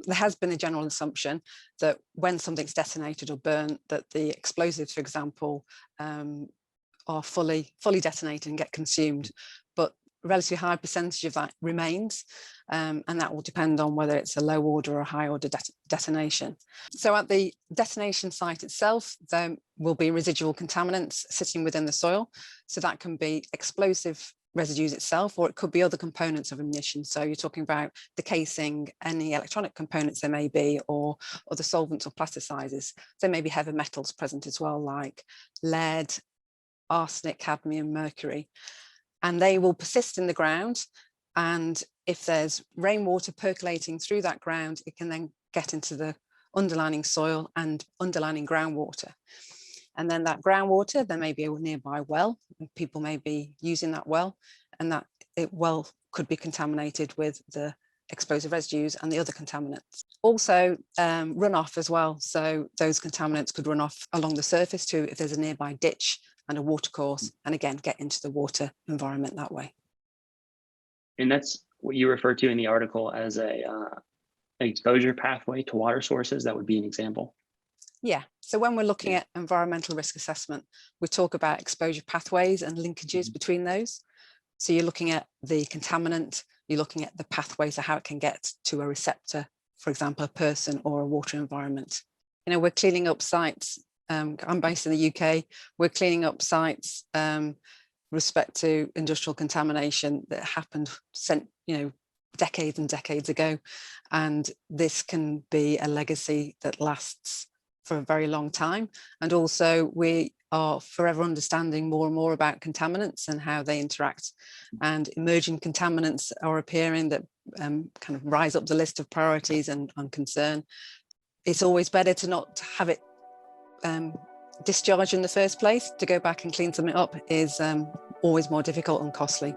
there has been a general assumption that when something's detonated or burnt, that the explosives, for example, are fully detonated and get consumed. But a relatively high percentage of that remains, and that will depend on whether it's a low order or a high order detonation. So at the detonation site itself, there will be residual contaminants sitting within the soil. So that can be explosive residues itself, or it could be other components of ammunition. So you're talking about the casing, any electronic components there may be, or other solvents or plasticizers. There may be heavy metals present as well, like lead, arsenic, cadmium, mercury, and they will persist in the ground. And if there's rainwater percolating through that ground, it can then get into the underlying soil and underlying groundwater. And then that groundwater, there may be a nearby well, and people may be using that well, and that well could be contaminated with the explosive residues and the other contaminants. Also runoff as well. So those contaminants could run off along the surface too if there's a nearby ditch and a watercourse, and again, get into the water environment that way. And that's what you refer to in the article as an exposure pathway to water sources. That would be an example. Yeah, so when we're looking at environmental risk assessment, we talk about exposure pathways and linkages between those. So you're looking at the contaminant, you're looking at the pathways of how it can get to a receptor, for example, a person or a water environment. You know, we're cleaning up sites. I'm based in the UK. We're cleaning up sites respect to industrial contamination that happened, decades and decades ago. And this can be a legacy that lasts for a very long time. And also we are forever understanding more and more about contaminants and how they interact, and emerging contaminants are appearing that kind of rise up the list of priorities and concern. It's always better to not have it discharged in the first place. To go back and clean something up is always more difficult and costly.